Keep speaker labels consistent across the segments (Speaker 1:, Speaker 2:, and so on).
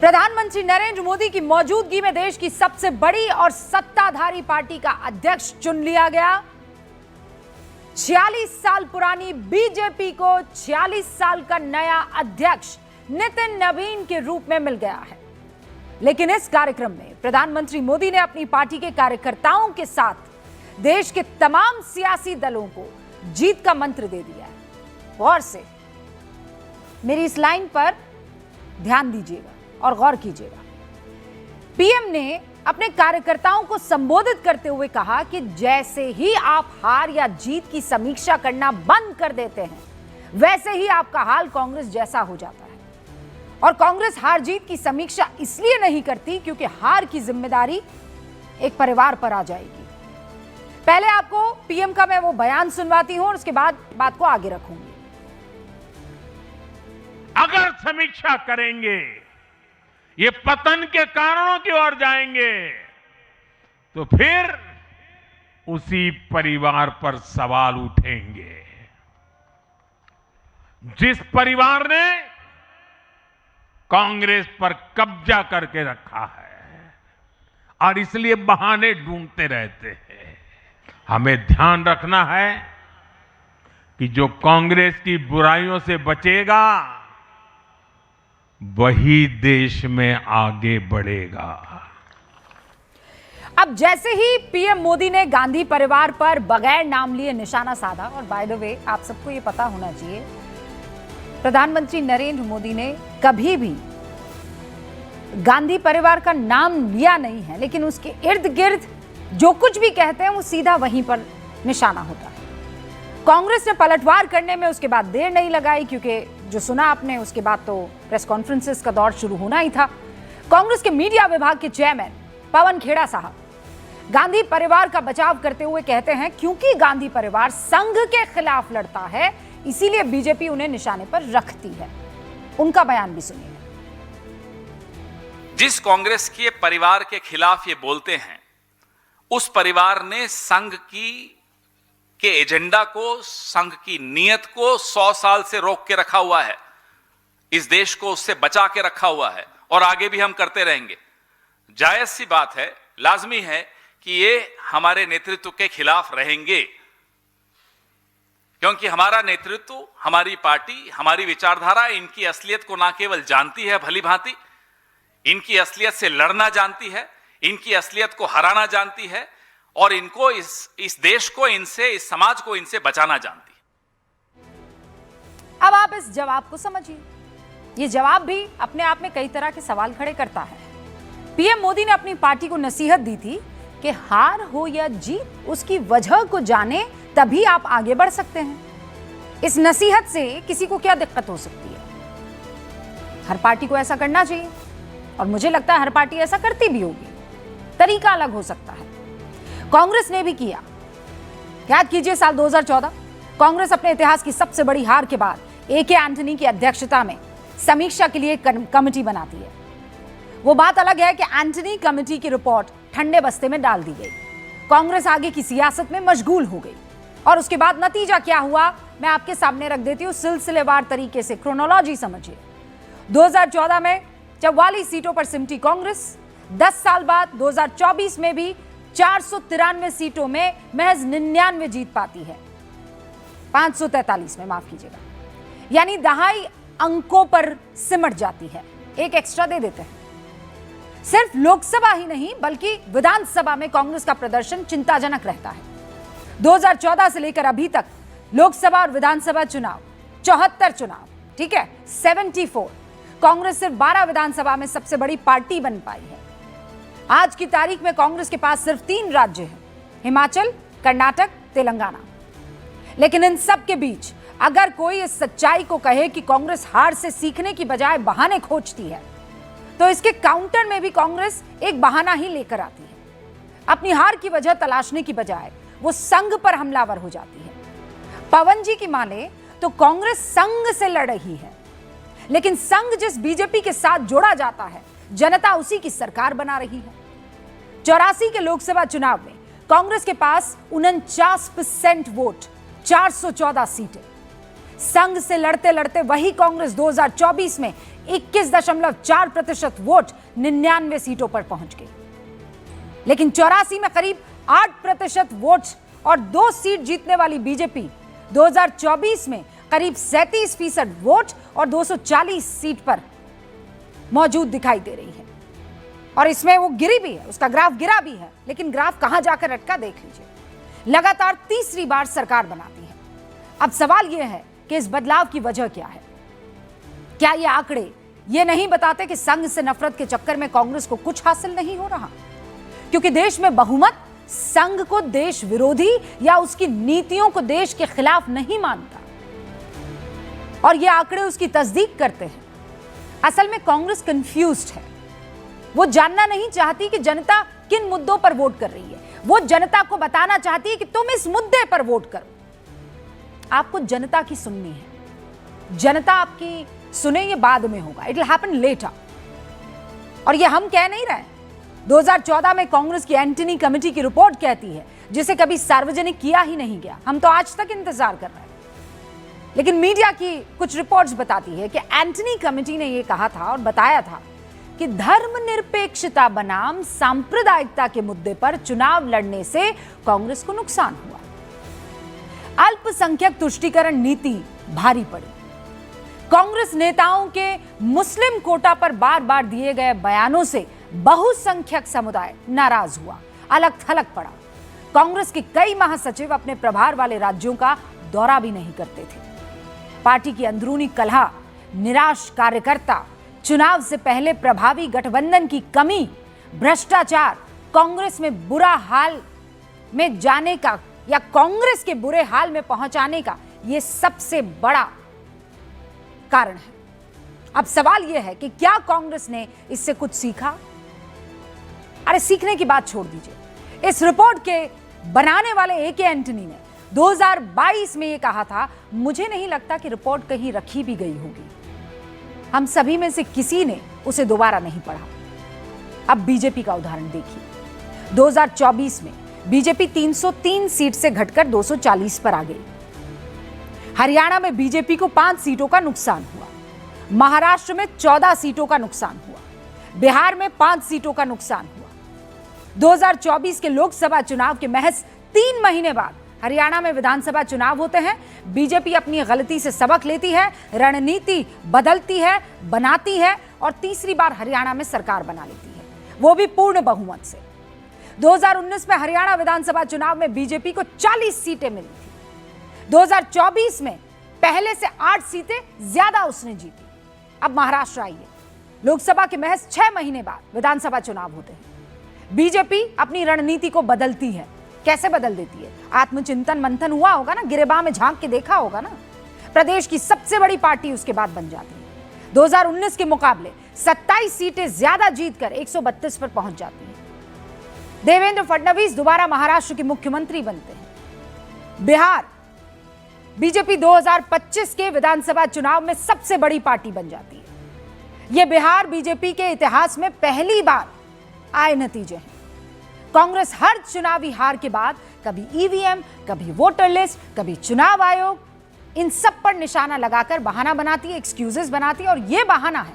Speaker 1: प्रधानमंत्री नरेंद्र मोदी की मौजूदगी में देश की सबसे बड़ी और सत्ताधारी पार्टी का अध्यक्ष चुन लिया गया। 46 साल पुरानी बीजेपी को 46 साल का नया अध्यक्ष नितिन नवीन के रूप में मिल गया है। लेकिन इस कार्यक्रम में प्रधानमंत्री मोदी ने अपनी पार्टी के कार्यकर्ताओं के साथ देश के तमाम सियासी दलों को जीत का मंत्र दे दिया है। गौर से मेरी इस लाइन पर ध्यान दीजिएगा और गौर कीजिएगा। पीएम ने अपने कार्यकर्ताओं को संबोधित करते हुए कहा कि जैसे ही आप हार या जीत की समीक्षा करना बंद कर देते हैं, वैसे ही आपका हाल कांग्रेस जैसा हो जाता है। और कांग्रेस हार जीत की समीक्षा इसलिए नहीं करती क्योंकि हार की जिम्मेदारी एक परिवार पर आ जाएगी। पहले आपको पीएम का मैं वो बयान सुनवाती हूं और उसके बाद बात को आगे रखूंगी।
Speaker 2: अगर समीक्षा करेंगे, ये पतन के कारणों की ओर जाएंगे, तो फिर उसी परिवार पर सवाल उठेंगे। जिस परिवार ने कांग्रेस पर कब्जा करके रखा है और इसलिए बहाने ढूंढते रहते हैं। हमें ध्यान रखना है कि जो कांग्रेस की बुराइयों से बचेगा वही देश में आगे बढ़ेगा।
Speaker 1: अब जैसे ही पीएम मोदी ने गांधी परिवार पर बगैर नाम लिए निशाना साधा, और बाय द वे आप सबको ये पता होना चाहिए, प्रधानमंत्री नरेंद्र मोदी ने कभी भी गांधी परिवार का नाम लिया नहीं है, लेकिन उसके इर्द गिर्द जो कुछ भी कहते हैं वो सीधा वहीं पर निशाना होता है। कांग्रेस ने पलटवार करने में उसके बाद देर नहीं लगाई, क्योंकि जो सुना आपने उसके बाद तो प्रेस कॉन्फ्रेंसेस का दौर शुरू होना ही था। कांग्रेस के मीडिया विभाग के चेयरमैन पवन खेड़ा साहब गांधी परिवार का बचाव करते हुए कहते हैं, क्योंकि गांधी परिवार संघ के खिलाफ लड़ता है, इसीलिए बीजेपी उन्हें निशाने पर रखती है। उनका बयान भी सुनिए।
Speaker 3: जिस कांग्रेस के परिवार के खिलाफ ये बोलते हैं, उस परिवार ने संघ के एजेंडा को, संघ की नीयत को 100 साल से रोक के रखा हुआ है। इस देश को उससे बचा के रखा हुआ है और आगे भी हम करते रहेंगे। जायज सी बात है, लाजमी है कि ये हमारे नेतृत्व के खिलाफ रहेंगे, क्योंकि हमारा नेतृत्व, हमारी पार्टी, हमारी विचारधारा इनकी असलियत को ना केवल जानती है भली भांति, इनकी असलियत से लड़ना जानती है, इनकी असलियत को हराना जानती है और इनको इस देश को इनसे, इस समाज को इनसे बचाना जानती है।
Speaker 1: अब आप इस जवाब को समझिए। ये जवाब भी अपने आप में कई तरह के सवाल खड़े करता है। पीएम मोदी ने अपनी पार्टी को नसीहत दी थी कि हार हो या जीत, उसकी वजह को जाने तभी आप आगे बढ़ सकते हैं। इस नसीहत से किसी को क्या दिक्कत हो सकती है? हर पार्टी को ऐसा करना चाहिए और मुझे लगता है हर पार्टी ऐसा करती भी होगी, तरीका अलग हो सकता है। कांग्रेस ने भी किया। याद कीजिए साल 2014 कांग्रेस अपने इतिहास की सबसे बड़ी हार के बाद ए के एंटनी की अध्यक्षता में समीक्षा के लिए कमेटी बनाती है। वो बात अलग है कि एंटनी कमेटी की रिपोर्ट ठंडे बस्ते में डाल दी गई। कांग्रेस आगे की सियासत में मशगूल हो गई और उसके बाद नतीजा क्या हुआ मैं आपके सामने रख देती हूँ। सिलसिलेवार तरीके से क्रोनोलॉजी समझिए। 2014 में 44 सीटों पर सिमटी कांग्रेस। 10 साल बाद 2024 में भी 493 सीटों में महज 99 जीत पाती है। 543 में, माफ कीजिएगा, यानी दहाई अंकों पर सिमट जाती है। एक एक्स्ट्रा दे देते हैं। सिर्फ लोकसभा ही नहीं बल्कि विधानसभा में कांग्रेस का प्रदर्शन चिंताजनक रहता है। 2014 से लेकर अभी तक लोकसभा और विधानसभा चुनाव 74 चुनाव, ठीक है, 74। कांग्रेस सिर्फ 12 विधानसभा में सबसे बड़ी पार्टी बन पाई है। आज की तारीख में कांग्रेस के पास सिर्फ 3 राज्य हैं, हिमाचल, कर्नाटक, तेलंगाना। लेकिन इन सब के बीच अगर कोई इस सच्चाई को कहे कि कांग्रेस हार से सीखने की बजाय बहाने खोजती है, तो इसके काउंटर में भी कांग्रेस एक बहाना ही लेकर आती है। अपनी हार की वजह तलाशने की बजाय वो संघ पर हमलावर हो जाती है। पवन जी की माने तो कांग्रेस संघ से लड़ रही है, लेकिन संघ जिस बीजेपी के साथ जोड़ा जाता है, जनता उसी की सरकार बना रही है। 84 के लोकसभा चुनाव में कांग्रेस के पास 49% वोट, 414 सीटें। संघ से लड़ते लड़ते वही कांग्रेस 2024 में 21.4% वोट 99 सीटों पर पहुंच गई। लेकिन 84 में करीब 8% वोट और 2 सीट जीतने वाली बीजेपी 2024 में करीब 37% वोट और 240 सीट पर मौजूद दिखाई दे रही है। और इसमें वो गिरी भी है, उसका ग्राफ गिरा भी है, लेकिन ग्राफ कहां जाकर अटका देख लीजिए। लगातार तीसरी बार सरकार बनाती है। अब सवाल यह है कि इस बदलाव की वजह क्या है। क्या ये आंकड़े ये नहीं बताते कि संघ से नफरत के चक्कर में कांग्रेस को कुछ हासिल नहीं हो रहा? क्योंकि देश में बहुमत संघ को देश विरोधी या उसकी नीतियों को देश के खिलाफ नहीं मानता, और ये आंकड़े उसकी तस्दीक करते हैं। असल में कांग्रेस कंफ्यूज्ड है। वो जानना नहीं चाहती कि जनता किन मुद्दों पर वोट कर रही है। वो जनता को बताना चाहती है कि तुम इस मुद्दे पर वोट करो। आपको जनता की सुननी है। जनता आपकी सुने ये बाद में होगा, इट विल हैपन लेटर। और ये हम कह नहीं रहे। 2014 में कांग्रेस की एंटनी कमेटी की रिपोर्ट कहती है, जिसे कभी सार्वजनिक किया ही नहीं गया। हम तो आज तक इंतजार कर रहे हैं। लेकिन मीडिया की कुछ रिपोर्ट्स बताती है कि एंटनी कमेटी ने यह कहा था और बताया था कि धर्मनिरपेक्षता बनाम सांप्रदायिकता के मुद्दे पर चुनाव लड़ने से कांग्रेस को नुकसान हुआ। अल्पसंख्यक तुष्टीकरण नीति भारी पड़ी। कांग्रेस नेताओं के मुस्लिम कोटा पर बार बार दिए गए बयानों से बहुसंख्यक समुदाय नाराज हुआ, अलग थलग पड़ा। कांग्रेस के कई महासचिव अपने प्रभार वाले राज्यों का दौरा भी नहीं करते थे। पार्टी की अंदरूनी कलह, निराश कार्यकर्ता, चुनाव से पहले प्रभावी गठबंधन की कमी, भ्रष्टाचार, कांग्रेस में बुरा हाल में जाने का या कांग्रेस के बुरे हाल में पहुंचाने का यह सबसे बड़ा कारण है। अब सवाल यह है कि क्या कांग्रेस ने इससे कुछ सीखा? अरे सीखने की बात छोड़ दीजिए। इस रिपोर्ट के बनाने वाले ए.के. एंटनी ने 2022 में यह कहा था, मुझे नहीं लगता कि रिपोर्ट कहीं रखी भी गई होगी। हम सभी में से किसी ने उसे दोबारा नहीं पढ़ा। अब बीजेपी का उदाहरण देखिए। 2024 में बीजेपी 303 सीट से घटकर 240 पर आ गई। हरियाणा में बीजेपी को 5 सीटों का नुकसान हुआ। महाराष्ट्र में 14 सीटों का नुकसान हुआ। बिहार में 5 सीटों का नुकसान हुआ। 2024 के लोकसभा चुनाव के महज 3 महीने बाद हरियाणा में विधानसभा चुनाव होते हैं। बीजेपी अपनी गलती से सबक लेती है, रणनीति बदलती है, बनाती है और तीसरी बार हरियाणा में सरकार बना लेती है, वो भी पूर्ण बहुमत से। 2019 में हरियाणा विधानसभा चुनाव में बीजेपी को 40 सीटें मिली थी। 2024 में पहले से 8 सीटें ज्यादा उसने जीती। अब महाराष्ट्र आइए। लोकसभा के महज 6 महीने बाद विधानसभा चुनाव होते हैं। बीजेपी अपनी रणनीति को बदलती है। कैसे बदल देती है? आत्मचिंतन मंथन हुआ होगा ना, गिरेबान में झांक के देखा होगा ना। प्रदेश की सबसे बड़ी पार्टी उसके बाद बन जाती है। 2019 के मुकाबले 27 सीटें ज्यादा जीतकर 132 पर पहुंच जाती है। देवेंद्र फडणवीस दोबारा महाराष्ट्र के मुख्यमंत्री बनते हैं। बिहार बीजेपी 2025 के विधानसभा चुनाव में सबसे बड़ी पार्टी बन जाती है। यह बिहार बीजेपी के इतिहास में पहली बार आए नतीजे हैं। कांग्रेस हर चुनावी हार के बाद कभी ईवीएम, कभी वोटर लिस्ट, कभी चुनाव आयोग, इन सब पर निशाना लगाकर बहाना बनाती है, एक्सक्यूजेस बनाती है। और यह बहाना है,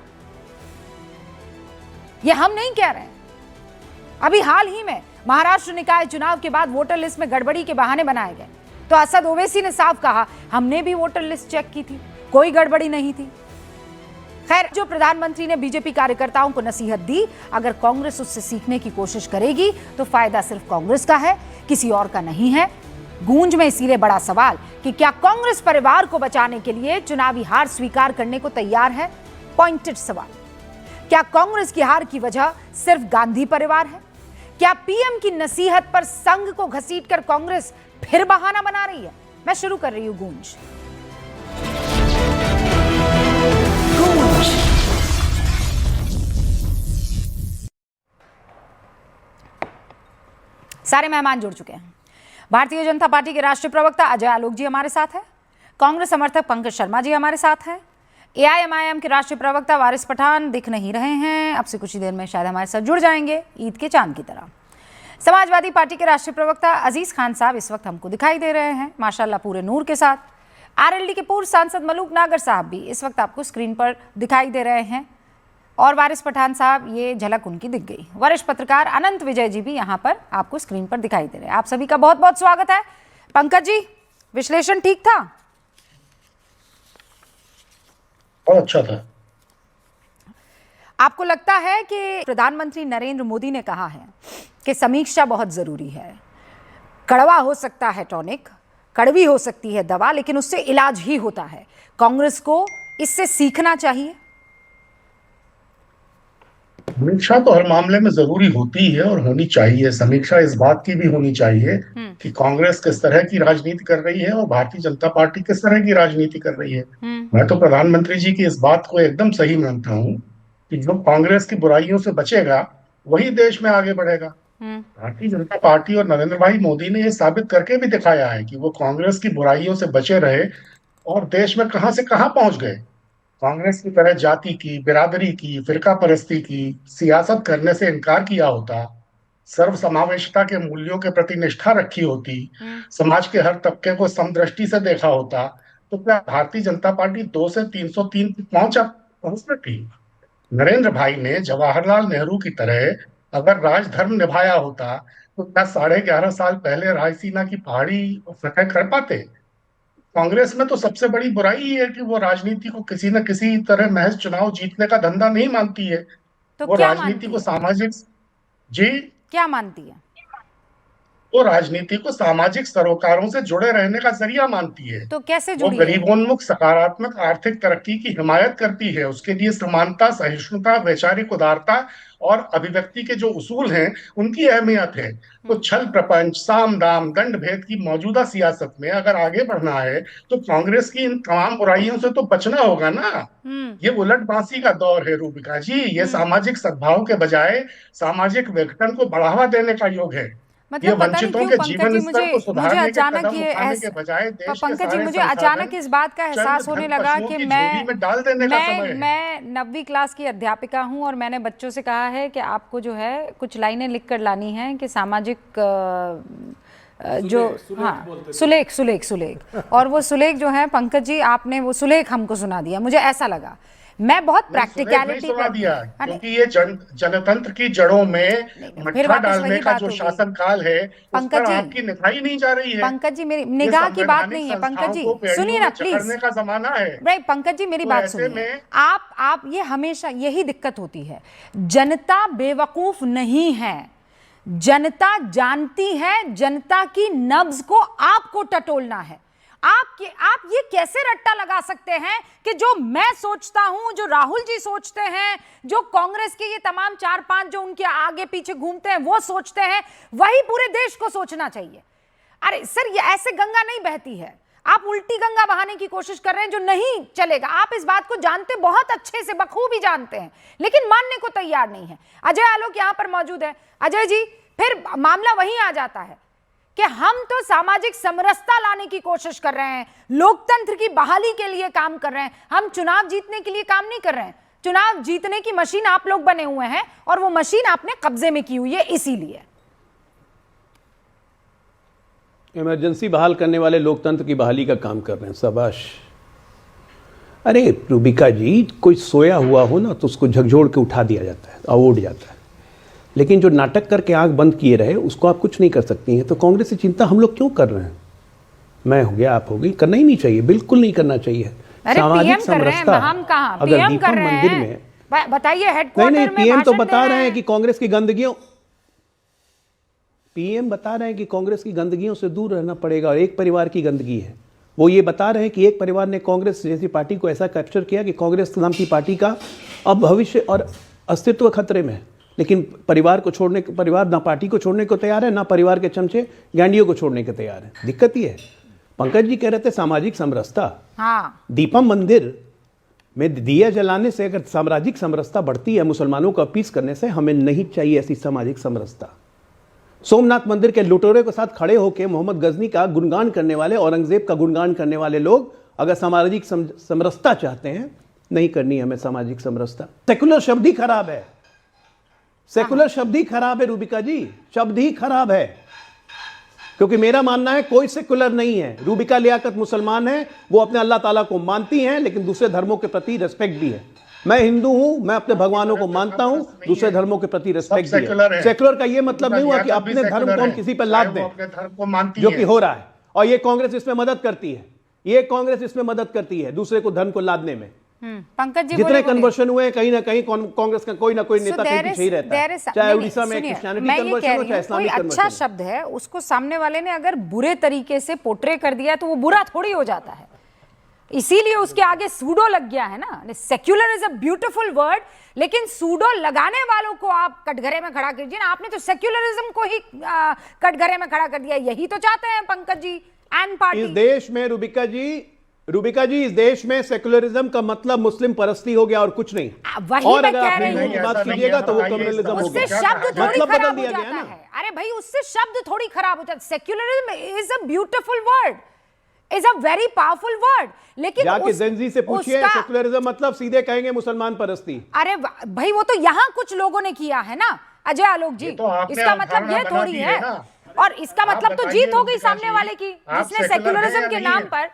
Speaker 1: यह हम नहीं कह रहे हैं। अभी हाल ही में महाराष्ट्र निकाय चुनाव के बाद वोटर लिस्ट में गड़बड़ी के बहाने बनाए गए, तो असद ओवैसी ने साफ कहा, हमने भी वोटर लिस्ट चेक की थी, कोई गड़बड़ी नहीं थी। खैर, जो प्रधानमंत्री ने बीजेपी कार्यकर्ताओं को नसीहत दी, अगर कांग्रेस उससे सीखने की कोशिश करेगी तो फायदा सिर्फ कांग्रेस का है, किसी और का नहीं है। गूंज में इसीलिए बड़ा सवाल कि क्या कांग्रेस परिवार को बचाने के लिए चुनावी हार स्वीकार करने को तैयार है? पॉइंटेड सवाल। क्या कांग्रेस की हार की वजह सिर्फ गांधी परिवार है? क्या पीएम की नसीहत पर संघ को घसीटकर कांग्रेस फिर बहाना बना रही है? मैं शुरू कर रही हूं गूंज। सारे मेहमान जुड़ चुके हैं। भारतीय जनता पार्टी के राष्ट्रीय प्रवक्ता अजय आलोक जी हमारे साथ हैं। कांग्रेस समर्थक पंकज शर्मा जी हमारे साथ हैं। एआईएमआईएम के राष्ट्रीय प्रवक्ता वारिस पठान दिख नहीं रहे हैं, अब से कुछ ही देर में शायद हमारे साथ जुड़ जाएंगे ईद के चांद की तरह। समाजवादी पार्टी के राष्ट्रीय प्रवक्ता अजीज खान साहब इस वक्त हमको दिखाई दे रहे हैं, माशाल्लाह पूरे नूर के साथ। आरएलडी के पूर्व सांसद मलूक नागर साहब भी इस वक्त आपको स्क्रीन पर दिखाई दे रहे हैं और वारिस पठान साहब, ये झलक उनकी दिख गई। वरिष्ठ पत्रकार अनंत विजय जी भी यहाँ पर आपको स्क्रीन पर दिखाई दे रहे हैं। आप सभी का बहुत बहुत स्वागत है। पंकज जी, विश्लेषण ठीक था?
Speaker 4: बहुत अच्छा था।
Speaker 1: आपको लगता है कि प्रधानमंत्री नरेंद्र मोदी ने कहा है कि समीक्षा बहुत जरूरी है, कड़वा हो सकता है टॉनिक, कड़वी हो सकती है दवा, लेकिन उससे इलाज ही होता है। कांग्रेस को इससे सीखना चाहिए।
Speaker 4: समीक्षा तो हर मामले में जरूरी होती है और होनी चाहिए। समीक्षा इस बात की भी होनी चाहिए कि कांग्रेस किस तरह की राजनीति कर रही है और भारतीय जनता पार्टी किस तरह की राजनीति कर रही है। मैं तो प्रधानमंत्री जी की इस बात को एकदम सही मानता हूँ कि जो कांग्रेस की बुराइयों से बचेगा वही देश में आगे बढ़ेगा। भारतीय जनता पार्टी और नरेंद्र भाई मोदी ने ये साबित करके भी दिखाया है कि वो कांग्रेस की बुराइयों से बचे रहे और देश में कहां से कहां पहुंच गए। कांग्रेस की तरह जाति की, बिरादरी की, फिरका परस्ती की सियासत करने से इनकार किया होता, सर्वसमावेशता के मूल्यों के प्रति निष्ठा रखी होती, समाज के हर तबके को समदृष्टि से देखा होता, तो क्या भारतीय जनता पार्टी 2 से 303 पहुंच सकती? नरेंद्र भाई ने जवाहरलाल नेहरू की तरह अगर राजधर्म निभाया होता तो क्या 11.5 साल पहले रायसीना की पहाड़ी फतह कर पाते? कांग्रेस में तो सबसे बड़ी बुराई है कि वो राजनीति को किसी न किसी तरह महज चुनाव जीतने का धंधा नहीं मानती है।
Speaker 1: तो
Speaker 4: वो
Speaker 1: क्या
Speaker 4: राजनीति को सामाजिक
Speaker 1: क्या मानती है?
Speaker 4: वो राजनीति को सामाजिक सरोकारों से जुड़े रहने का जरिया मानती है।
Speaker 1: तो कैसे
Speaker 4: वो
Speaker 1: जुड़ी है?
Speaker 4: गरीबोन्मुख सकारात्मक आर्थिक तरक्की की हिमायत करती है। उसके लिए समानता, सहिष्णुता, वैचारिक उदारता और अभिव्यक्ति के जो उसूल हैं उनकी अहमियत है। तो छल प्रपंच, साम दाम, दंड भेद की मौजूदा सियासत में अगर आगे बढ़ना है तो कांग्रेस की इन तमाम बुराइयों से तो बचना होगा ना। ये उलट बांसी का दौर है रूबिका जी। ये सामाजिक सद्भाव के बजाय सामाजिक विघटन को बढ़ावा देने का युग है। ये
Speaker 1: मतलब पता नहीं
Speaker 4: वंचितों
Speaker 1: क्यों
Speaker 4: के
Speaker 1: पंकज
Speaker 4: जीवन
Speaker 1: जी,
Speaker 4: स्तर को सुधारने के
Speaker 1: अचानक
Speaker 4: कदम
Speaker 1: ये
Speaker 4: उठाने के बजाय देश के
Speaker 1: पंकज जी,
Speaker 4: सारे
Speaker 1: मुझे
Speaker 4: संसाधन
Speaker 1: अचानक इस बात का एहसास होने लगा कि
Speaker 4: झोली में डाल देने का समय है।
Speaker 1: मैं 9वीं क्लास की अध्यापिका हूं और मैंने बच्चों से कहा है कि आपको जो है कुछ लाइनें लिख कर लानी है कि सामाजिक सुलेख और वो सुलेख जो है पंकज जी, आपने वो सुलेख हमको सुना दिया। मुझे ऐसा लगा, मैं बहुत प्रैक्टिकलिटी
Speaker 4: पर दिया क्योंकि ये जनतंत्र की जड़ों में मट्ठा डालने का जो शासन काल है उस पर आपकी निगाह नहीं जा रही है।
Speaker 1: पंकज जी, मेरी निगाह की बात नहीं है। पंकज जी सुनिए ना प्लीज।
Speaker 4: का जमाना है।
Speaker 1: नहीं पंकज जी, मेरी बात सुनिए। आप ये हमेशा यही दिक्कत होती है, जनता बेवकूफ नहीं है, जनता जानती है। जनता की नब्ज को आपको टटोलना है। आप ये कैसे रट्टा लगा सकते हैं कि जो मैं सोचता हूं, जो राहुल जी सोचते हैं, जो कांग्रेस के ये तमाम 4-5 जो उनके आगे पीछे घूमते हैं वो सोचते हैं, वही पूरे देश को सोचना चाहिए। अरे सर, ये ऐसे गंगा नहीं बहती है। आप उल्टी गंगा बहाने की कोशिश कर रहे हैं जो नहीं चलेगा। आप इस बात को जानते बहुत अच्छे से, बखूबी जानते हैं, लेकिन मानने को तैयार नहीं है। अजय आलोक यहां पर मौजूद है। अजय जी, फिर मामला वहीं आ जाता है कि हम तो सामाजिक समरसता लाने की कोशिश कर रहे हैं, लोकतंत्र की बहाली के लिए काम कर रहे हैं। हम चुनाव जीतने के लिए काम नहीं कर रहे हैं। चुनाव जीतने की मशीन आप लोग बने हुए हैं और वो मशीन आपने कब्जे में की हुई है, इसीलिए
Speaker 5: इमरजेंसी बहाल करने वाले लोकतंत्र की बहाली का काम कर रहे हैं। शाबाश। अरे रूबिका जी, कोई सोया हुआ हो ना तो उसको झकझोर के उठा दिया जाता है और उड़ जाता है, लेकिन जो नाटक करके आंख बंद किए रहे उसको आप कुछ नहीं कर सकती हैं। तो कांग्रेस से चिंता हम लोग क्यों कर रहे हैं? मैं हो गया, आप हो गई, करना ही नहीं चाहिए, बिल्कुल नहीं करना चाहिए।
Speaker 1: सामाजिक समरसता अगर दीपम मंदिर में बताइए, हेडक्वार्टर में
Speaker 5: पीएम तो बता रहे हैं कि कांग्रेस की गंदगियों पीएम बता रहे हैं कि कांग्रेस की गंदगियों से दूर रहना पड़ेगा और एक परिवार की गंदगी है। वो ये बता रहे हैं कि एक परिवार ने कांग्रेस जैसी पार्टी को ऐसा कैप्चर किया कि कांग्रेस नाम की पार्टी का अब भविष्य और अस्तित्व खतरे में है। लेकिन परिवार ना पार्टी को छोड़ने को तैयार है, ना परिवार के चमचे गांडियों को छोड़ने को तैयार है। दिक्कत ये है। पंकज जी कह रहे थे सामाजिक समरसता।
Speaker 1: हाँ।
Speaker 5: दीपम मंदिर में दिया जलाने से अगर सामाजिक समरसता बढ़ती है, मुसलमानों को अपीस करने से, हमें नहीं चाहिए ऐसी सामाजिक समरसता। सोमनाथ मंदिर के लुटेरे के साथ खड़े होकर मोहम्मद गजनी का गुणगान करने वाले, औरंगजेब का गुणगान करने वाले लोग अगर सामाजिक समरसता चाहते हैं, नहीं करनी हमें सामाजिक समरसता। सेकुलर शब्द ही खराब है, सेकुलर शब्द ही खराब है रूबिका जी, शब्द ही खराब है। क्योंकि मेरा मानना है कोई सेक्युलर नहीं है। रूबिका लियाकत मुसलमान है, वो अपने अल्लाह ताला को मानती हैं, लेकिन दूसरे धर्मों के प्रति रिस्पेक्ट भी है। मैं हिंदू हूं, मैं अपने भगवानों को मानता हूं, दूसरे धर्मों के प्रति रिस्पेक्ट भी है। सेक्युलर का ये मतलब नहीं हुआ कि अपने धर्म को हम किसी पर लाद दें, जो कि हो रहा है। और ये कांग्रेस इसमें मदद करती है, ये कांग्रेस इसमें मदद करती है दूसरे को धर्म को लादने में।
Speaker 1: पंकज जी,
Speaker 5: जितने कन्वर्शन हुए कहीं ना कहीं कांग्रेस का कोई ना कोई नेता कहीं पीछे ही रहता है, चाहे उड़ीसा में क्रिश्चियनिटी कन्वर्शन हो, चाहे इस्लामिक कन्वर्शन।
Speaker 1: अच्छा शब्द है, उसको सामने वाले ने अगर बुरे तरीके से पोर्ट्रे कर दिया तो वो बुरा थोड़ी हो जाता है, इसीलिए उसके आगे सूडो लग गया है ना। Secular is a beautiful word, लेकिन सूडो लगाने वालों को आप कटघरे में खड़ा कीजिए ना। आपने तो सेक्युलरिज्म को ही कटघरे में खड़ा कर दिया। यही तो चाहते हैं पंकज जी एंड पार्टी।
Speaker 5: इस देश में रूबिका जी, इस देश में सेक्युलरिज्म का मतलब मुस्लिम परस्ती हो गया और कुछ नहीं।
Speaker 1: वही
Speaker 5: और
Speaker 1: मैं
Speaker 5: अगर
Speaker 1: कह
Speaker 5: आप
Speaker 1: रही
Speaker 5: हिंदू की बात कीजिएगा तो वो कम्युनलिज्म हो
Speaker 1: उससे
Speaker 5: गया।
Speaker 1: शब्द थोड़ी
Speaker 5: मतलब बदल
Speaker 1: खराब हो
Speaker 5: दिया
Speaker 1: जाता
Speaker 5: गया ना।
Speaker 1: है। अरे भाई, उससे शब्द थोड़ी खराब हो जाता है। Secularism is a beautiful word, is a very powerful word, लेकिन
Speaker 5: जाके जेनजी से पूछिए सेक्युलरिज्म मतलब सीधे कहेंगे मुसलमान परस्ती।
Speaker 1: अरे भाई, वो तो यहाँ कुछ लोगों ने किया है ना अजय आलोक जी, इसका मतलब ये थोड़ी है। और इसका मतलब तो जीत हो गई सामने वाले की, जिसने सेक्युलरिज्म के नाम पर।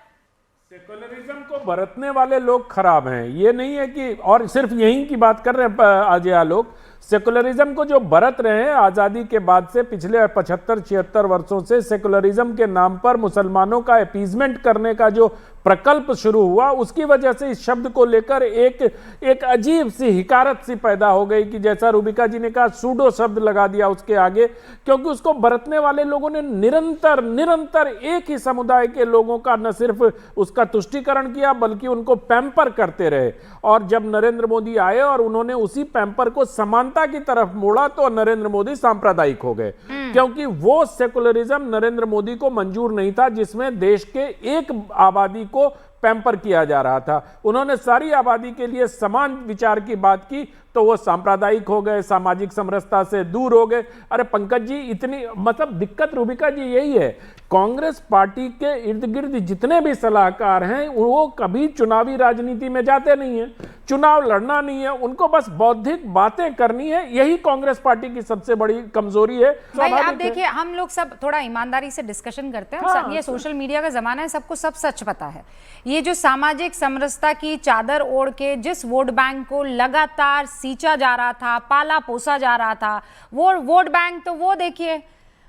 Speaker 6: सेकुलरिज्म को बरतने वाले लोग खराब हैं, ये नहीं है कि, और सिर्फ यहीं की बात कर रहे हैं अजय आलोक। सेकुलरिज्म को जो बरत रहे हैं आज़ादी के बाद से पिछले 75-76 वर्षों से, सेकुलरिज्म के नाम पर मुसलमानों का अपीजमेंट करने का जो प्रकल्प शुरू हुआ, उसकी वजह से इस शब्द को लेकर एक अजीब सी हिकारत सी पैदा हो गई कि जैसा रूबिका जी ने कहा, सूडो शब्द लगा दिया उसके आगे, क्योंकि उसको बरतने वाले लोगों ने निरंतर एक ही समुदाय के लोगों का न सिर्फ उसका तुष्टीकरण किया बल्कि उनको पैम्पर करते रहे। और जब नरेंद्र मोदी आए और उन्होंने उसी पैम्पर को समानता की तरफ मोड़ा तो नरेंद्र मोदी सांप्रदायिक हो गए, क्योंकि वो सेकुलरिज्म नरेंद्र मोदी को मंजूर नहीं था जिसमें देश के एक आबादी को पैम्पर किया जा रहा था। उन्होंने सारी आबादी के लिए समान विचार की बात की तो वो सांप्रदायिक हो गए, सामाजिक समरसता से दूर हो गए। अरे पंकज जी, इतनी मतलब दिक्कत रूबिका जी यही है, कांग्रेस पार्टी के इर्द गिर्द जितने भी सलाहकार हैं वो कभी चुनावी राजनीति में जाते नहीं हैं, चुनाव लड़ना नहीं है उनको, बस बौद्धिक बातें करनी है। यही कांग्रेस पार्टी की सबसे बड़ी कमजोरी है।
Speaker 1: भाई आप देखिए, हम लोग सब थोड़ा ईमानदारी से डिस्कशन करते हैं। हाँ, ये सोशल मीडिया का जमाना है, सबको सब सच पता है। ये जो सामाजिक समरसता की चादर ओढ़ के जिस वोट बैंक को लगातार सींचा जा रहा था, पाला पोसा जा रहा था, वो वोट बैंक तो वो देखिए,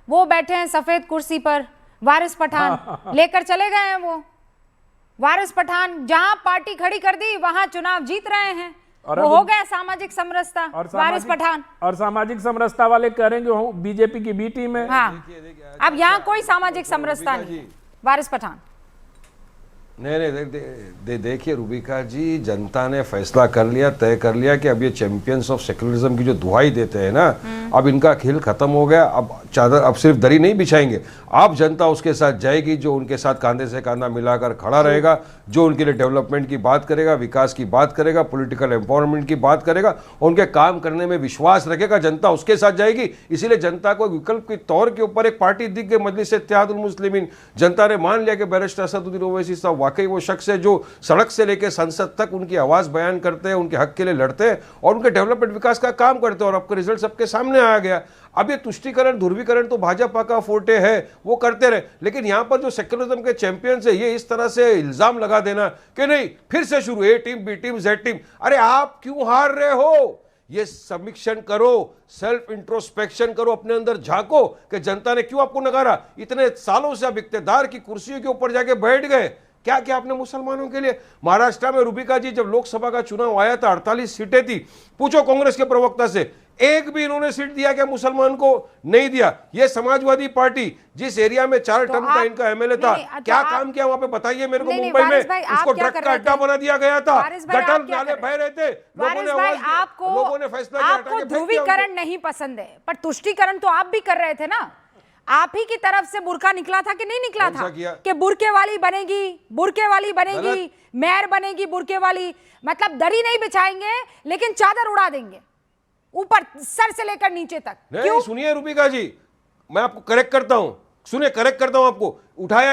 Speaker 1: वो बैठे हैं सफेद कुर्सी पर, वारिस पठान लेकर चले गए हैं। वो वारिस पठान जहां पार्टी खड़ी कर दी वहां चुनाव जीत रहे हैं। वो हो गया सामाजिक समरसता, वारिस पठान।
Speaker 6: और सामाजिक समरसता वाले करेंगे बीजेपी की बी टीम है।
Speaker 1: हाँ, अब यहाँ कोई सामाजिक समरसता नहीं है। वारिस पठान
Speaker 7: नहीं, देखिए रूबिका जी, जनता ने फैसला कर लिया, तय कर लिया कि अब ये चैंपियंस ऑफ सेकुलरिज्म की जो दुहाई देते हैं ना, अब इनका खेल खत्म हो गया। अब चादर, अब सिर्फ दरी नहीं बिछाएंगे, अब जनता उसके साथ जाएगी जो उनके साथ कांधे से कांधा मिलाकर खड़ा रहेगा, जो उनके लिए डेवलपमेंट की बात करेगा, विकास की बात करेगा, पॉलिटिकल एम्पावरमेंट की बात करेगा, उनके काम करने में विश्वास रखेगा, जनता उसके साथ जाएगी। इसीलिए जनता को विकल्प के तौर के ऊपर एक पार्टी दिख गई, मजलिस इत्तेहादुल मुस्लिमीन। जनता ने मान लिया कि बैरिस्टर असदुद्दीन ओवैसी साहब वाकई वो शख्स है जो सड़क से लेकर संसद तक उनकी आवाज बयान करते हैं, उनके हक के लिए लड़ते हैं और उनके डेवलपमेंट विकास का काम करते हैं। और आपका रिजल्ट सबके सामने आ गया। अब ये तुष्टीकरण, ध्रुवीकरण तो भाजपा का फोर्टे है, वो करते रहे, लेकिन यहां पर जो सेक्युलरिज्म के चैंपियंस है, ये इस तरह से इल्जाम लगा देना कि नहीं फिर से शुरू, A team, B team, Z team. अरे आप क्यों हार रहे हो? ये समीक्षण करो, सेल्फ इंट्रोस्पेक्शन करो, अपने अंदर झांको कि जनता ने क्यों आपको नकारा। इतने सालों से आप इक्तेदार की कुर्सियों के ऊपर जाके बैठ गए, क्या क्या आपने मुसलमानों के लिए? महाराष्ट्र में रूबिका जी जब लोकसभा का चुनाव आया था, 48 सीटें थी, पूछो कांग्रेस के प्रवक्ता से, एक भी इन्होंने सीट दिया क्या मुसलमान को? नहीं दिया। ये समाजवादी पार्टी जिस एरिया में 4 टर्म का इनका एमएलए था, क्या काम किया वहां पे बताइए मेरे को? मुंबई में उसको ड्रग का अड्डा बना दिया गया था, गटर नाले बह रहे थे, लोगों ने फैसला किया।
Speaker 1: आपको ध्रुवीकरण नहीं पसंद है, पर तुष्टीकरण तो आप भी कर रहे थे ना। आप ही की तरफ से बुर्का निकला था कि नहीं निकला था कि बुर्के वाली बनेगी, मेयर बनेगी बुर्के वाली, मतलब दरी नहीं बिछाएंगे लेकिन चादर उड़ा देंगे ऊपर सर से लेकर नीचे तक।
Speaker 7: क्यों? सुनिए रूबिका जी, मैं आपको करेक्ट करता हूं, सुनिए, करेक्ट करता हूं आपको। उठाया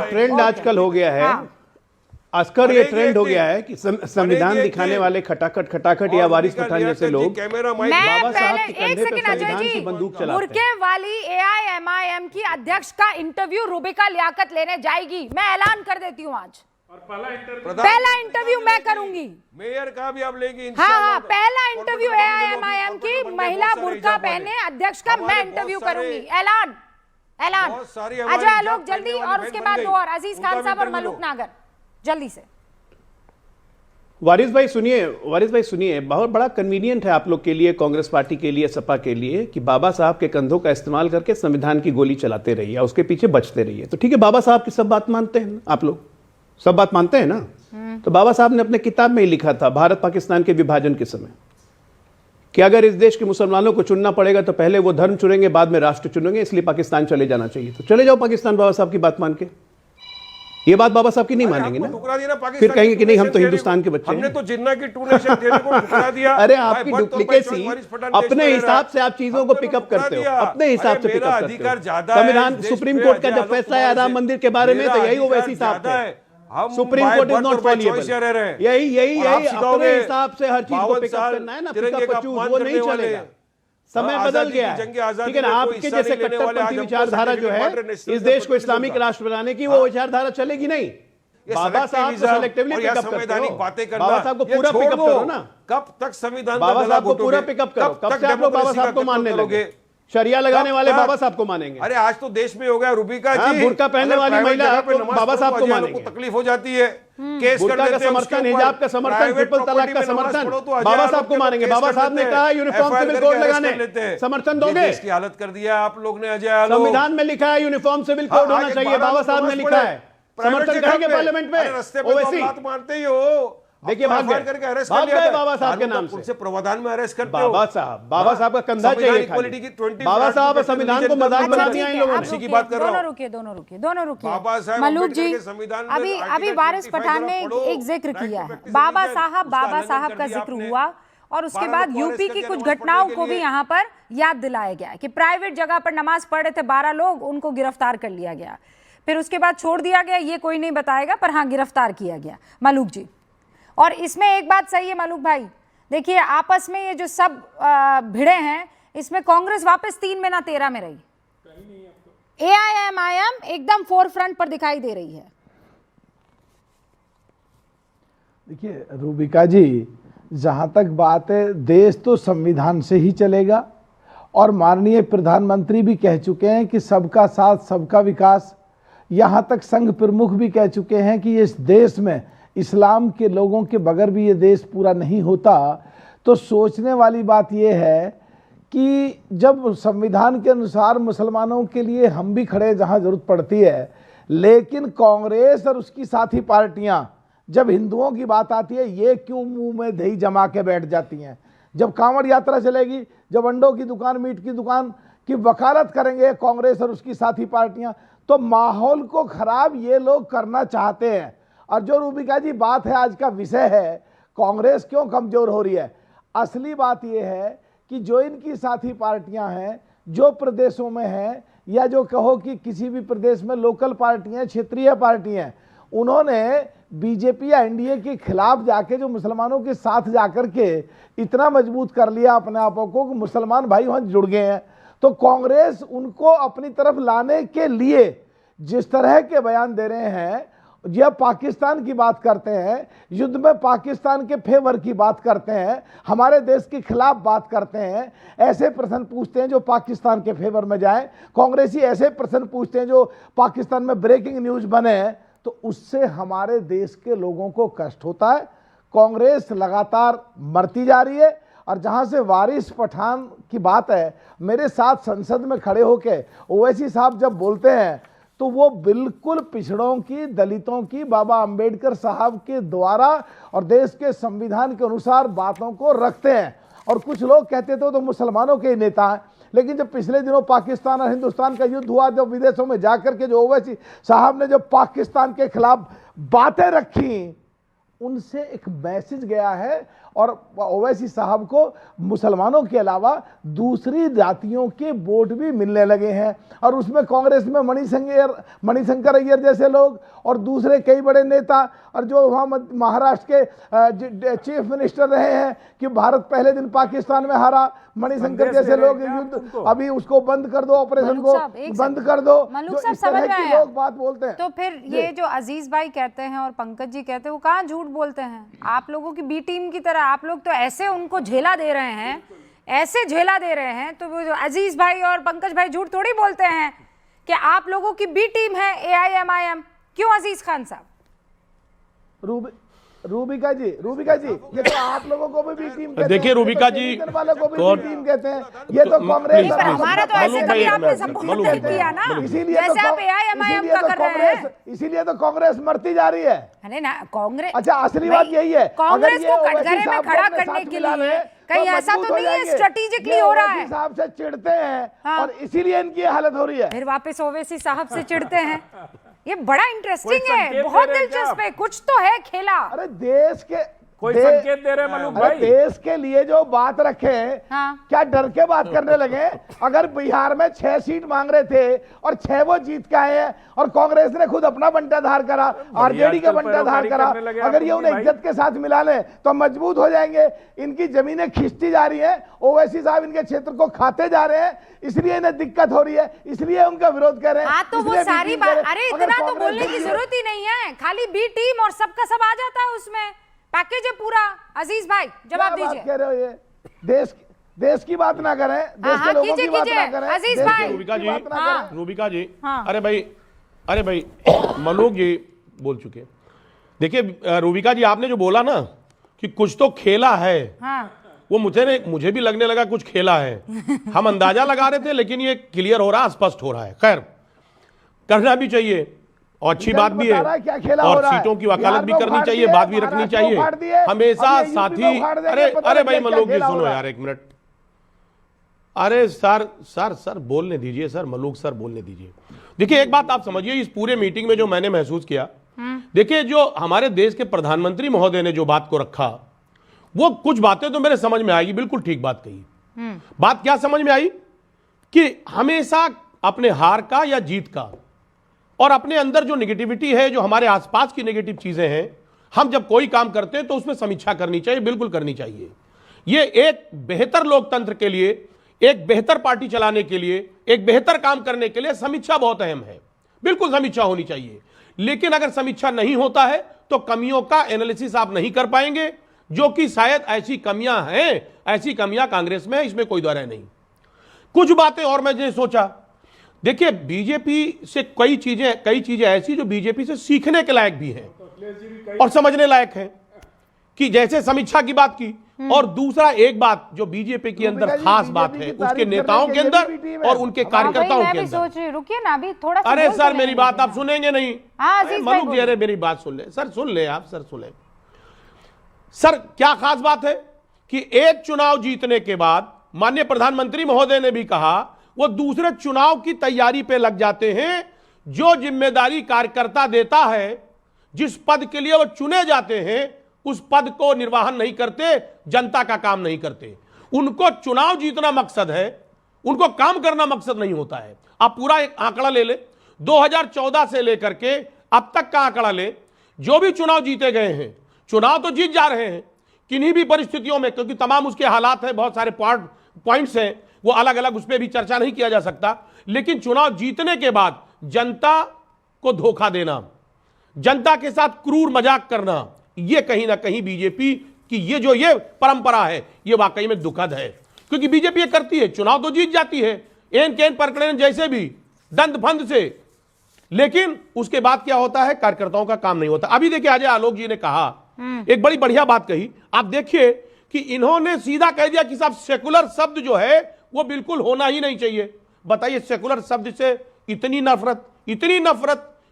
Speaker 5: ट्रेंड आजकल हो गया है
Speaker 1: हाँ।
Speaker 5: आजकल ये ट्रेंड हो गया है कि संविधान दिखाने वाले खटाखट या वारिस पठान जैसे लोग
Speaker 7: कैमरा माइक
Speaker 1: मैं
Speaker 5: बाबा साहब
Speaker 1: पहले
Speaker 5: के
Speaker 1: एक
Speaker 5: कंधे पे
Speaker 1: सेकंड अजय
Speaker 5: संविधान
Speaker 1: जी,
Speaker 5: की बंदूक चलाते हैं।
Speaker 1: बुरके वाली एआईएमआईएम की अध्यक्ष का इंटरव्यू रूबिका लियाकत लेने जाएगी। मैं ऐलान कर देती हूँ आज पहला इंटरव्यू मैं करूंगी।
Speaker 7: मेयर का भी आप लेंगे
Speaker 1: हाँ, पहला इंटरव्यू एआईएमआईएम की महिला बुर्का पहने अध्यक्ष का मैं इंटरव्यू करूंगी। ऐलान अजय आलोक जल्दी, और उसके बाद दो और, अजीज खान साहब और मलूक नागर, जल्दी से।
Speaker 5: वारिस भाई सुनिए, बहुत बड़ा कन्वीनियंट है आप लोग के लिए, कांग्रेस पार्टी के लिए, सपा के लिए, कि बाबा साहब के कंधों का इस्तेमाल करके संविधान की गोली चलाते रहिए, उसके पीछे बचते रहिए। तो ठीक है, बाबा साहब की सब बात मानते हैं ना आप लोग, सब बात मानते हैं ना? तो बाबा साहब ने अपने किताब में ही लिखा था भारत पाकिस्तान के विभाजन के समय कि अगर इस देश के मुसलमानों को चुनना पड़ेगा तो पहले वो धर्म चुनेंगे, बाद में राष्ट्र चुनेंगे, इसलिए पाकिस्तान चले जाना चाहिए। तो चले जाओ पाकिस्तान बाबा साहब की बात मान के। ये बात बाबा साहब की नहीं मानेंगे ना, फिर कहेंगे कि नहीं हम तो हिंदुस्तान के बच्चे
Speaker 7: हमने तो जिन्ना की टू नेशन थियरी को ठुकरा दिया।
Speaker 5: अरे आपकी डुप्लीकेसी, अपने हिसाब से आप चीजों को पिकअप करते हो, अपने हिसाब से पिकअप करते हो। संविधान, सुप्रीम कोर्ट का जब फैसला आया राम मंदिर के बारे में, तो यही ओवैसी साहब थे, सुप्रीम कोर्ट इज नॉट फॉलिएबल। यही अपने हिसाब से हर चीज को पिकअप करना है ना, पिकअप चूज वो नहीं चलेगा। समय बदल गया है, ठीक है ना? आपके जैसे कट्टरपंथी विचारधारा जो है इस देश को इस्लामिक राष्ट्र बनाने की, वो विचारधारा चलेगी नहीं। बाबा साहब को सेलेक्टिवली पिकअप करते हो, बाबा साहब को पूरा पिकअप करो ना।
Speaker 7: कब तक संविधान
Speaker 5: बाबा साहब को पूरा पिकअप करो, कब से आप लोग बाबा साहब को मानने लगे? शरिया लगाने वाले बाबा साहब को मानेंगे।
Speaker 7: अरे आज तो देश में हो गया रूबिका जी,
Speaker 5: बुर्का पहनने वाली महिला बाबा साहब को मानेंगे।
Speaker 7: तकलीफ हो जाती है, केस
Speaker 5: बुर्का का समर्थन, हिजाब का समर्थन, ट्रिपल तलाक का समर्थन बाबा साहब को मानेंगे। बाबा साहब ने कहा यूनिफॉर्म सिविल कोड लगाने, समर्थन दोगे?
Speaker 7: इसकी हालत कर दिया आप लोग ने अजय।
Speaker 5: संविधान में लिखा है यूनिफॉर्म सिविल कोड होना चाहिए, बाबा साहब ने लिखा है, समर्थन करेंगे पार्लियामेंट में।
Speaker 7: रस्ते पे तो बात मानते ही हो,
Speaker 5: देखिए भाग गए बाबा साहब के नाम से,
Speaker 7: प्रावधान में अरेस्ट करते हो।
Speaker 5: बाबा साहब का कंधा चाहिए खाली। बाबा साहब संविधान को मजाक बना दिया इन लोगों ने।
Speaker 7: की बात कर रहा हूं।
Speaker 1: दोनों रुकिए। मलूक जी, अभी वारिस पठान ने एक जिक्र किया है, बाबा साहब का जिक्र हुआ, और उसके बाद यूपी की कुछ घटनाओं को भी यहाँ पर याद दिलाया गया कि प्राइवेट जगह पर नमाज पढ़ रहे थे 12 लोग, उनको गिरफ्तार कर लिया गया, फिर उसके बाद छोड़ दिया गया, ये कोई नहीं बताएगा, पर हाँ गिरफ्तार किया गया। मलूक जी, और इसमें एक बात सही है मलूक भाई, देखिए आपस में ये जो सब भिड़े हैं, इसमें कांग्रेस वापस 3 में ना 13 में रही, एआईएमआईएम एकदम फोर फ्रंट पर दिखाई दे रही है।
Speaker 8: देखिए रूबिका जी, जहां तक बात है, देश तो संविधान से ही चलेगा, और माननीय प्रधानमंत्री भी कह चुके हैं कि सबका साथ सबका विकास। यहां तक संघ प्रमुख भी कह चुके हैं कि इस देश में इस्लाम के लोगों के बगैर भी ये देश पूरा नहीं होता। तो सोचने वाली बात ये है कि जब संविधान के अनुसार मुसलमानों के लिए हम भी खड़े जहां जरूरत पड़ती है, लेकिन कांग्रेस और उसकी साथी पार्टियां जब हिंदुओं की बात आती है, ये क्यों मुंह में दही जमा के बैठ जाती हैं? जब कांवड़ यात्रा चलेगी, जब अंडों की दुकान, मीट की दुकान की वकालत करेंगे कांग्रेस और उसकी साथी पार्टियां, तो माहौल को खराब ये लोग करना चाहते हैं। और जो रूबिका जी बात है, आज का विषय है कांग्रेस क्यों कमजोर हो रही है, असली बात यह है कि जो इनकी साथी पार्टियां हैं, जो प्रदेशों में हैं, या जो कहो कि किसी भी प्रदेश में लोकल पार्टियां, क्षेत्रीय पार्टियां, उन्होंने बीजेपी या एनडीए के खिलाफ जाके, जो मुसलमानों के साथ जाकर के इतना मजबूत कर लिया अपने आपों को कि मुसलमान भाई वहां जुड़ गए हैं। तो कांग्रेस उनको अपनी तरफ लाने के लिए जिस तरह के बयान दे रहे हैं, यह पाकिस्तान की बात करते हैं, युद्ध में पाकिस्तान के फेवर की बात करते हैं, हमारे देश के खिलाफ बात करते हैं, ऐसे प्रश्न पूछते हैं जो पाकिस्तान के फेवर में जाएं, कांग्रेसी ऐसे प्रश्न पूछते हैं जो पाकिस्तान में ब्रेकिंग न्यूज बने, तो उससे हमारे देश के लोगों को कष्ट होता है। कांग्रेस लगातार मरती जा रही है। और जहां से वारिस पठान की बात है, मेरे साथ संसद में खड़े होके ओवैसी साहब जब बोलते हैं, तो वो बिल्कुल पिछड़ों की, दलितों की, बाबा अंबेडकर साहब के द्वारा और देश के संविधान के अनुसार बातों को रखते हैं। और कुछ लोग कहते थे तो मुसलमानों के नेता हैं, लेकिन जब पिछले दिनों पाकिस्तान और हिंदुस्तान का युद्ध हुआ, जब विदेशों में जाकर के जो ओवैसी साहब ने जो पाकिस्तान के खिलाफ बातें रखी, उनसे एक मैसेज गया है। और ओवैसी साहब को मुसलमानों के अलावा दूसरी जातियों के वोट भी मिलने लगे हैं, और उसमें कांग्रेस में मणिशंकर अय्यर जैसे लोग और दूसरे कई बड़े नेता, और जो वहाँ महाराष्ट्र के चीफ मिनिस्टर रहे हैं कि भारत पहले दिन पाकिस्तान में हारा, मणिशंकर जैसे लोग युद्ध अभी उसको बंद कर दो, ऑपरेशन को बंद कर दो,
Speaker 1: मलूक
Speaker 8: जो
Speaker 1: साहब
Speaker 8: इस तरह
Speaker 1: समझ में
Speaker 8: के
Speaker 1: आया।
Speaker 8: लोग बात बोलते हैं।
Speaker 1: तो फिर ये जो अजीज भाई कहते हैं और पंकज जी कहते हैं वो कहाँ झूठ बोलते हैं? आप लोगों की बी टीम की तरह आप लोग तो ऐसे उनको झेला दे रहे हैं, ऐसे झेला दे रहे हैं, तो वो जो अजीज भाई और पंकज भाई झूठ थोड़ी बोलते हैं कि आप लोगों की बी टीम है AIMIM। क्यों अजीज खान साहब?
Speaker 8: रूबिका जी ये तो आप लोगों को भी टीम कहते हैं।
Speaker 9: देखिए रूबिका जी
Speaker 8: वालों को भी टीम कहते हैं, ये तो कांग्रेस
Speaker 1: पर हमारा तो ऐसे कभी आपने सपोर्ट नहीं किया ना, जैसे आप AIMIM का कर रहे हैं।
Speaker 8: इसीलिए तो कांग्रेस मरती जा रही है।
Speaker 1: अरे ना कांग्रेस,
Speaker 8: अच्छा असली बात यही है,
Speaker 1: कांग्रेस को कटघरे में खड़ा करने के लिए कहीं ऐसा तो नहीं है स्ट्रेटेजिकली हो रहा है?
Speaker 8: साहब से चिढ़ते हैं और इसीलिए इनकी हालत हो रही है।
Speaker 1: फिर वापस ओवैसी साहब से चिढ़ते हैं। ये बड़ा इंटरेस्टिंग है, बहुत दिलचस्प है, कुछ तो है खेला।
Speaker 8: अरे देश के
Speaker 6: कोई संकेत दे रहे हैं मलूक भाई?
Speaker 8: देश के लिए जो बात रखे,
Speaker 1: हाँ।
Speaker 8: क्या डर के बात करने लगे? अगर बिहार में 6 सीट मांग रहे थे और 6 वो जीत के आए हैं और कांग्रेस ने खुद अपना बंटाधार करा, आरजेडी का बंटाधार करा, अगर ये उन्हें इज्जत के साथ मिला ले तो मजबूत हो जाएंगे। इनकी जमीनें खिंचती जा रही हैं, ओवैसी साहब इनके क्षेत्र को खाते जा रहे हैं, इसलिए इन्हें दिक्कत हो रही है, इसलिए उनका विरोध कर रहे हैं।
Speaker 1: हाँ तो वो सारी बात, अरे इतना तो बोलने की जरूरत ही नहीं है, खाली बी टीम और सबका सब आ जाता है उसमें, पैकेज है पूरा। अजीज भाई जवाब दीजिए।
Speaker 8: कह रहे हो ये देश की बात ना करें, देश के लोगों की बात ना करें।
Speaker 1: अजीज भाई,
Speaker 9: रूबिका जी
Speaker 1: हाँ।
Speaker 9: अरे भाई मलूक जी बोल चुके। देखिए रूबिका जी आपने जो बोला ना कि कुछ तो खेला है,
Speaker 1: हाँ।
Speaker 9: वो मुझे भी लगने लगा कुछ खेला है। हम अंदाजा लगा रहे थे लेकिन ये क्लियर हो रहा, स्पष्ट हो रहा है। खैर करना भी चाहिए और अच्छी बात भी है, और सीटों की वकालत भी करनी चाहिए, बात भी रखनी चाहिए हमेशा साथी। अरे भाई मलूक जी सुनो यार एक मिनट। अरे सर बोलने दीजिए सर, मलूक सर बोलने दीजिए। देखिए एक बात आप समझिए, इस पूरे मीटिंग में जो मैंने महसूस किया, देखिए जो हमारे देश के प्रधानमंत्री महोदय ने जो बात को रखा, वो कुछ बातें तो मेरे समझ में आएगी, बिल्कुल ठीक बात कही। बात क्या समझ में आई कि हमेशा अपने हार का या जीत का और अपने अंदर जो नेगेटिविटी है, जो हमारे आसपास की नेगेटिव चीजें हैं, हम जब कोई काम करते हैं तो उसमें समीक्षा करनी चाहिए, बिल्कुल करनी चाहिए। ये एक बेहतर लोकतंत्र के लिए, एक बेहतर पार्टी चलाने के लिए, एक बेहतर काम करने के लिए समीक्षा बहुत अहम है, बिल्कुल समीक्षा होनी चाहिए। लेकिन अगर समीक्षा नहीं होता है तो कमियों का एनालिसिस आप नहीं कर पाएंगे, जो कि शायद ऐसी कमियां हैं, ऐसी कमियां कांग्रेस में है, इसमें कोई दो राय नहीं। कुछ बातें और मैंने सोचा, देखिए बीजेपी से कई चीजें ऐसी जो बीजेपी से सीखने के लायक भी हैं और समझने लायक है, कि जैसे समीक्षा की बात की, और दूसरा एक बात जो बीजेपी के अंदर खास बात है, उसके नेताओं के अंदर और उनके कार्यकर्ताओं के अंदर।
Speaker 1: रुकिए ना अभी थोड़ा सा।
Speaker 9: अरे सर मेरी बात आप सुनेंगे नहीं? मलूक जी अरे मेरी बात सुन ले सर, सुन ले आप सर, सुन ले सर। क्या खास बात है कि एक चुनाव जीतने के बाद माननीय प्रधानमंत्री महोदय ने भी कहा वो दूसरे चुनाव की तैयारी पे लग जाते हैं। जो जिम्मेदारी कार्यकर्ता देता है, जिस पद के लिए वो चुने जाते हैं, उस पद को निर्वाहन नहीं करते, जनता का काम नहीं करते। उनको चुनाव जीतना मकसद है, उनको काम करना मकसद नहीं होता है। आप पूरा एक आंकड़ा ले ले, 2014 से लेकर के अब तक का आंकड़ा ले, जो भी चुनाव जीते गए हैं, चुनाव तो जीत जा रहे हैं किन्हीं भी परिस्थितियों में, क्योंकि तमाम उसके हालात हैं, बहुत सारे पॉइंट्स हैं, वो अलग अलग, उस पर भी चर्चा नहीं किया जा सकता। लेकिन चुनाव जीतने के बाद जनता को धोखा देना, जनता के साथ क्रूर मजाक करना, ये कहीं ना कहीं बीजेपी की ये परंपरा है, ये वाकई में दुखद है। क्योंकि बीजेपी ये करती है, चुनाव तो जीत जाती है एन केन परकड़ेन जैसे भी दंड फंद से, लेकिन उसके बाद क्या होता है, कार्यकर्ताओं का काम नहीं होता। अभी देखिए अजय आलोक जी ने कहा, एक बड़ी बढ़िया बात कही। आप देखिए कि इन्होंने सीधा कह दिया कि साहब सेकुलर शब्द जो है वो बिल्कुल होना ही नहीं चाहिए। बताइए सेकुलर शब्द से इतनी नफरत,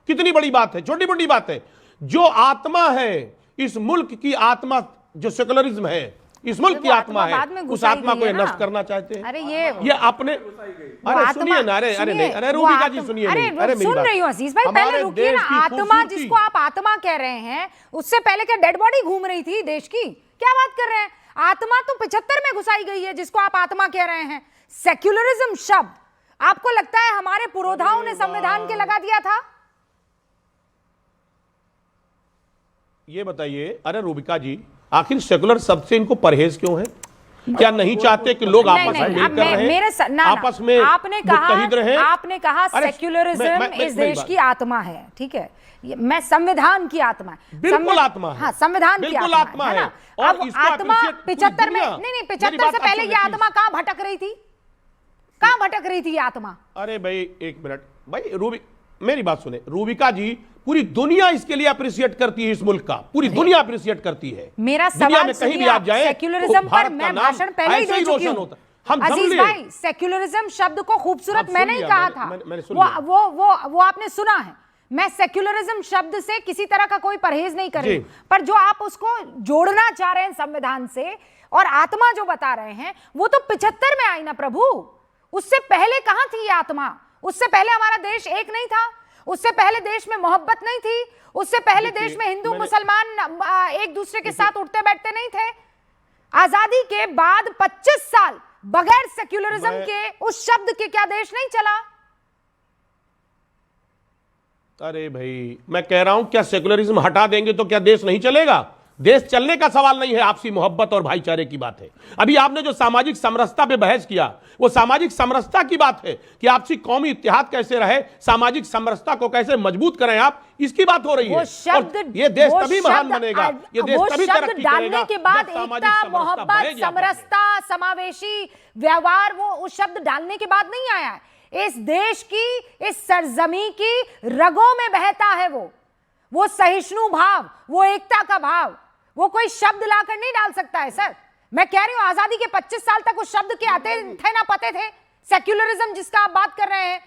Speaker 9: कितनी बड़ी बात है, छोटी मोटी बात है। जो आत्मा है इस मुल्क की, आत्मा जो सेकुलरिज्म है, इस मुल्क की आत्मा है, उस आत्मा को नष्ट करना चाहते हैं।
Speaker 1: अरे ये
Speaker 9: अपने, अरे सुनिए ना, अरे रूबिका जी सुनिए,
Speaker 1: अरे सुन रही हूँ अजीज भाई, पहले रुकिए ना। आत्मा जिसको आप आत्मा कह रहे हैं, उससे पहले क्या डेड बॉडी घूम रही थी देश की? क्या बात कर रहे हैं? आत्मा तो 75 में घुसाई गई है, जिसको आप आत्मा कह रहे हैं। सेक्युलरिज्म शब्द आपको लगता है हमारे पुरोधाओं ने संविधान के लगा दिया था?
Speaker 9: ये बताइए, अरे रूबिका जी, आखिर सेकुलर शब्द से इनको परहेज क्यों है? क्या नहीं चाहते कि लोग आपस में मिलकर रहें, आपस में मुत्तहिद रहें?
Speaker 1: आपने कहा सेक्युलरिज्म इस देश की आत्मा है, ठीक है, मैं संविधान की आत्मा है,
Speaker 9: बिल्कुल आत्मा है,
Speaker 1: हाँ, संविधान की आत्मा है ना। अब आत्मा 75 में नहीं 75 से पहले ये आत्मा कहां भटक रही थी? कहां भटक रही थी ये आत्मा?
Speaker 9: अरे भाई एक मिनट भाई, मेरी बात सुने, रूबिका जी, पूरी दुनिया इसके लिए अप्रिशिएट करती है, इस मुल्क का पूरी दुनिया अप्रिशिएट करती है।
Speaker 1: मेरा सवाल कहीं भी आप जाए, सेक्युलरिज्म पर मैं भाषण पहले ही दे चुकी हूं। अजीज भाई, सेक्युलरिज्म शब्द को खूबसूरत मैंने ही कहा था, वो आपने सुना है। मैं सेक्युलरिज्म शब्द से किसी तरह का कोई परहेज नहीं कर रही, पर जो आप उसको जोड़ना चाह रहे हैं संविधान से, और आत्मा जो बता रहे हैं, वो तो 75 में आई ना प्रभु। उससे पहले कहां थी ये आत्मा? उससे पहले हमारा देश एक नहीं था, उससे पहले देश में मोहब्बत नहीं थी, उससे पहले देश में हिंदू मुसलमान एक दूसरे के साथ उठते बैठते नहीं थे। आजादी के बाद 25 साल बगैर सेक्युलरिज्म के, उस शब्द के, क्या देश नहीं चला?
Speaker 9: अरे भाई, मैं कह रहा हूं, क्या सेकुलरिज्म हटा देंगे तो क्या देश नहीं चलेगा? देश चलने का सवाल नहीं है, आपसी मोहब्बत और भाईचारे की बात है। अभी आपने जो सामाजिक समरसता पे बहस किया, वो सामाजिक समरसता की बात है कि आपसी कौमी इत्तेहाद कैसे रहे, सामाजिक समरसता को कैसे मजबूत करें, आप इसकी बात हो रही है। और ये देश तभी महान बनेगा, ये देश तभी तरक्की करेगा
Speaker 1: के बाद एकता, मोहब्बत, समरसता, समावेशी व्यवहार, वो उस शब्द डालने के बाद नहीं आया है। इस देश की, इस सरजमी की रगों में बहता है वो सहिष्णु भाव, वो एकता का भाव, वो कोई शब्द लाकर नहीं डाल सकता है सर। मैं कह रही हूं, आजादी के 25 साल तक उस शब्द के आते थे ना पते थे। सेक्युलरिज्म जिसका आप बात कर रहे हैं,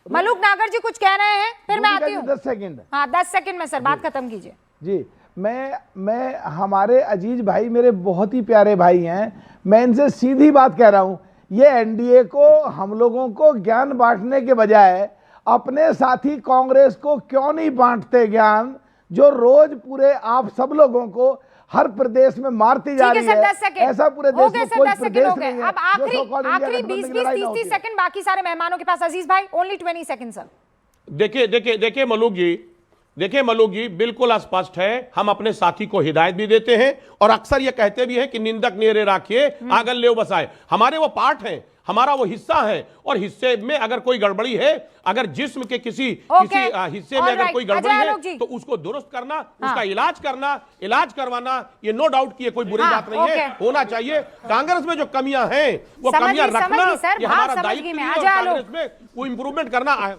Speaker 1: मलूक नागर जी कुछ कह रहे हैं, फिर मैं आती हूँ।
Speaker 8: 10 सेकंड,
Speaker 1: हाँ 10 सेकंड में सर बात खत्म कीजिए
Speaker 8: जी। मैं हमारे अजीज भाई मेरे बहुत ही प्यारे भाई हैं, मैं इनसे सीधी बात कह रहा हूं, ये एनडीए को, हम लोगों को ज्ञान बांटने के बजाय अपने साथी कांग्रेस को क्यों नहीं बांटते ज्ञान, जो रोज पूरे आप सब लोगों को हर प्रदेश में मारती जा रही है। ऐसा पूरे देश में कोई प्रदेश नहीं है।
Speaker 1: अब आखिरी 20-30 सेकंड बाकी सारे मेहमानों के पास। अजीज भाई ओनली 20 सेकंड सर।
Speaker 9: देखिए मलूक जी, बिल्कुल स्पष्ट है, हम अपने साथी को हिदायत भी देते हैं और अक्सर ये कहते भी हैं कि निंदक नेरे राखिए आगन ले बसाए। हमारे वो पार्ट हैं, हमारा वो हिस्सा है, और हिस्से में अगर कोई गड़बड़ी है, अगर जिस्म के किसी हिस्से में अगर कोई गड़बड़ी है तो उसको दुरुस्त करना, उसका इलाज करवाना, ये नो डाउट की कोई बुरी बात नहीं है, होना चाहिए। कांग्रेस में जो कमियां हैं वो कमियां रखना ये हमारा दायित्व है, और कांग्रेस में वो इंप्रूवमेंट करना है।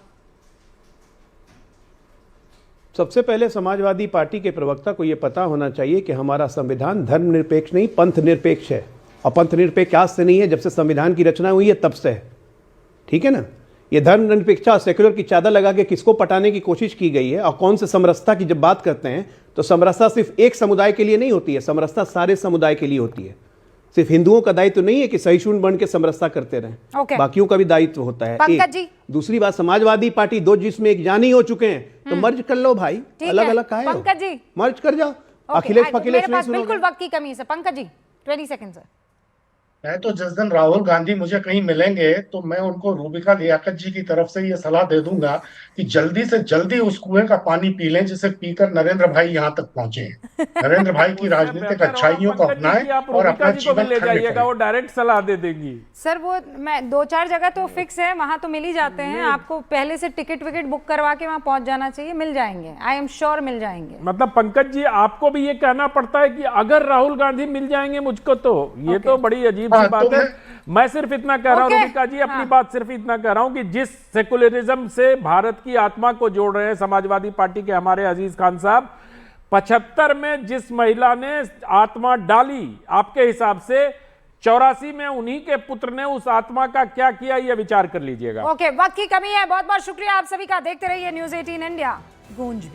Speaker 5: सबसे पहले समाजवादी पार्टी के प्रवक्ता को यह पता होना चाहिए कि हमारा संविधान धर्मनिरपेक्ष नहीं, पंथ निरपेक्ष है। और पंथ निरपेक्ष आज से नहीं है, जब से संविधान की रचना हुई है तब से है, ठीक है ना। ये धर्मनिरपेक्षता सेक्युलर की चादर लगा के किसको पटाने की कोशिश की गई है। और कौन से समरसता की जब बात करते हैं तो समरसता सिर्फ एक समुदाय के लिए नहीं होती है, समरसता सारे समुदाय के लिए होती है। सिर्फ हिंदुओं का दायित्व नहीं है कि सहिष्णु बन के समरसता करते रहें, बाकियों का भी दायित्व होता है। एक दूसरी बात, समाजवादी पार्टी दो जिसमें एक जानी हो चुके हैं, तो मर्ज कर लो भाई, अलग अलग काहे हो,
Speaker 1: पंकज जी
Speaker 5: मर्ज कर जाओ। अखिलेश
Speaker 1: बिल्कुल वक्त की कमी है। Pankaj ji 20 second sir.
Speaker 4: मैं तो जिस दिन राहुल गांधी मुझे कहीं मिलेंगे तो मैं उनको रूबिका लियाकत जी की तरफ से ये सलाह दे दूंगा कि जल्दी से जल्दी उस कुएं का पानी पी लें जिसे पीकर नरेंद्र भाई यहाँ तक पहुंचे। नरेंद्र भाई की राजनीतिक अच्छाइयों को अपनाएं और अपना जीवन
Speaker 6: ले जाइएगा, वो डायरेक्ट सलाह दे देंगी
Speaker 1: सर। वो मैं 2-4 जगह तो फिक्स है, वहां तो मिल ही जाते हैं, आपको पहले से टिकट विकेट बुक करवा के वहां पहुंच जाना चाहिए, मिल जाएंगे, आई एम श्योर मिल जाएंगे।
Speaker 6: मतलब पंकज जी आपको भी ये कहना पड़ता है कि अगर राहुल गांधी मिल जाएंगे मुझको तो ये तो बड़ी अजीब सी बात है। मैं सिर्फ इतना कह रहा हूं रूबिका जी, अपनी बात सिर्फ इतना कह रहा हूं कि जिस सेकुलरिज्म से भारत की आत्मा को जोड़ रहे हैं समाजवादी पार्टी के हमारे अजीज खान साहब, 75 में जिस महिला ने आत्मा डाली, आपके हिसाब से 84 में उन्हीं के पुत्र ने उस आत्मा का क्या किया, यह विचार कर लीजिएगा।
Speaker 1: ओके, वक्त की कमी है। बहुत बहुत शुक्रिया आप सभी का। देखते रहिए न्यूज़ 18 इंडिया, गूंज भी।